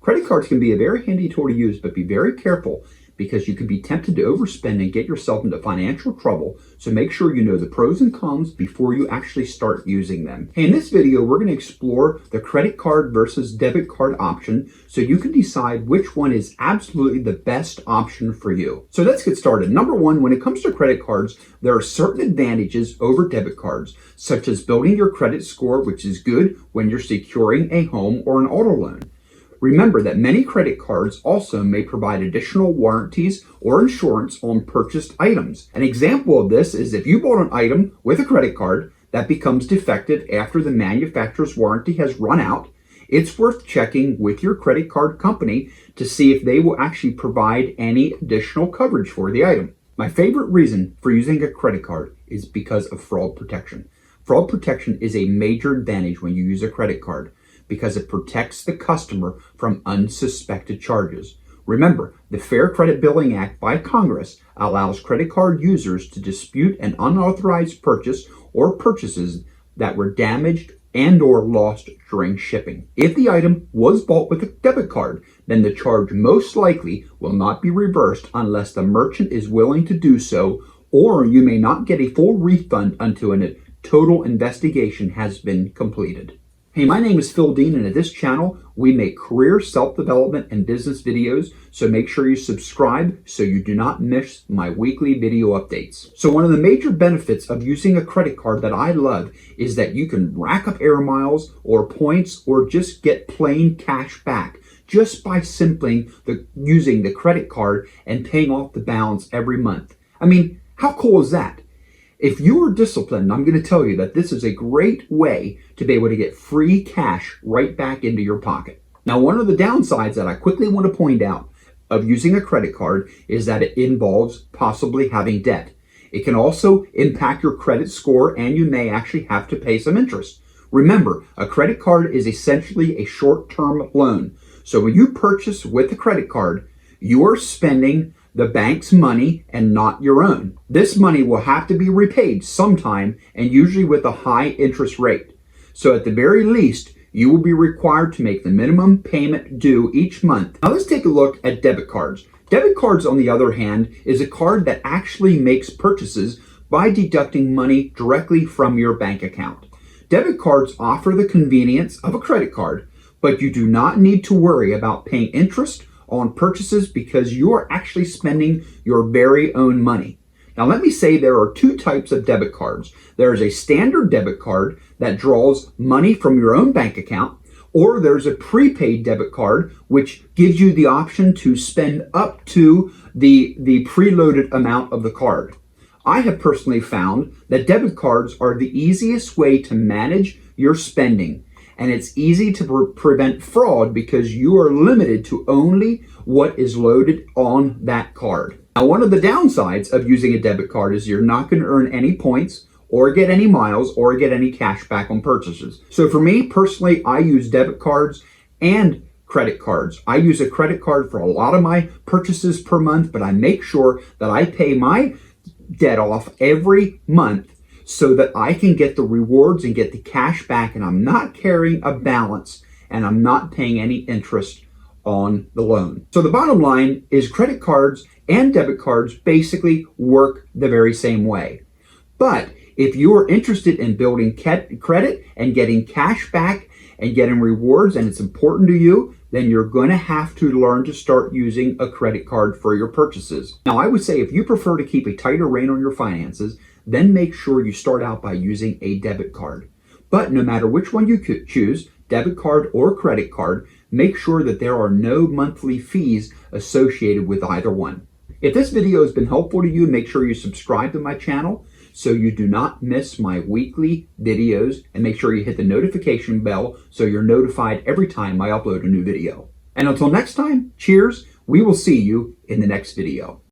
Credit cards can be a very handy tool to use, but be very careful because you can be tempted to overspend and get yourself into financial trouble. So make sure you know the pros and cons before you actually start using them. Hey, in this video, we're going to explore the credit card versus debit card option so you can decide which one is absolutely the best option for you. So let's get started. Number one, when it comes to credit cards, there are certain advantages over debit cards, such as building your credit score, which is good when you're securing a home or an auto loan. Remember that many credit cards also may provide additional warranties or insurance on purchased items. An example of this is if you bought an item with a credit card that becomes defective after the manufacturer's warranty has run out, it's worth checking with your credit card company to see if they will actually provide any additional coverage for the item. My favorite reason for using a credit card is because of fraud protection. Fraud protection is a major advantage when you use a credit card, because it protects the customer from unsuspected charges. Remember, the Fair Credit Billing Act by Congress allows credit card users to dispute an unauthorized purchase or purchases that were damaged and or lost during shipping. If the item was bought with a debit card, then the charge most likely will not be reversed unless the merchant is willing to do so, or you may not get a full refund until a total investigation has been completed. Hey, my name is Phil Dean, and at this channel, we make career self-development and business videos, so make sure you subscribe so you do not miss my weekly video updates. So one of the major benefits of using a credit card that I love is that you can rack up air miles or points or just get plain cash back just by simply using the credit card and paying off the balance every month. I mean, how cool is that? If you are disciplined, I'm going to tell you that this is a great way to be able to get free cash right back into your pocket. Now, one of the downsides that I quickly want to point out of using a credit card is that it involves possibly having debt. It can also impact your credit score, and you may actually have to pay some interest. Remember, a credit card is essentially a short-term loan. So when you purchase with a credit card, you are spending the bank's money and not your own. This money will have to be repaid sometime, and usually with a high interest rate. So at the very least, you will be required to make the minimum payment due each month. Now let's take a look at debit cards. Debit cards, on the other hand, is a card that actually makes purchases by deducting money directly from your bank account. Debit cards offer the convenience of a credit card, but you do not need to worry about paying interest on purchases because you are actually spending your very own money. Now let me say there are two types of debit cards. There is a standard debit card that draws money from your own bank account, or there's a prepaid debit card which gives you the option to spend up to the preloaded amount of the card. I have personally found that debit cards are the easiest way to manage your spending. And it's easy to prevent fraud because you are limited to only what is loaded on that card. Now, one of the downsides of using a debit card is you're not going to earn any points or get any miles or get any cash back on purchases. So for me personally, I use debit cards and credit cards. I use a credit card for a lot of my purchases per month, but I make sure that I pay my debt off every month so that I can get the rewards and get the cash back, and I'm not carrying a balance and I'm not paying any interest on the loan. So the bottom line is credit cards and debit cards basically work the very same way. But if you are interested in building credit and getting cash back and getting rewards, and it's important to you, then you're going to have to learn to start using a credit card for your purchases. Now, I would say if you prefer to keep a tighter rein on your finances, then make sure you start out by using a debit card. But no matter which one you choose, debit card or credit card, make sure that there are no monthly fees associated with either one. If this video has been helpful to you, make sure you subscribe to my channel so you do not miss my weekly videos, and make sure you hit the notification bell so you're notified every time I upload a new video. And until next time, cheers. We will see you in the next video.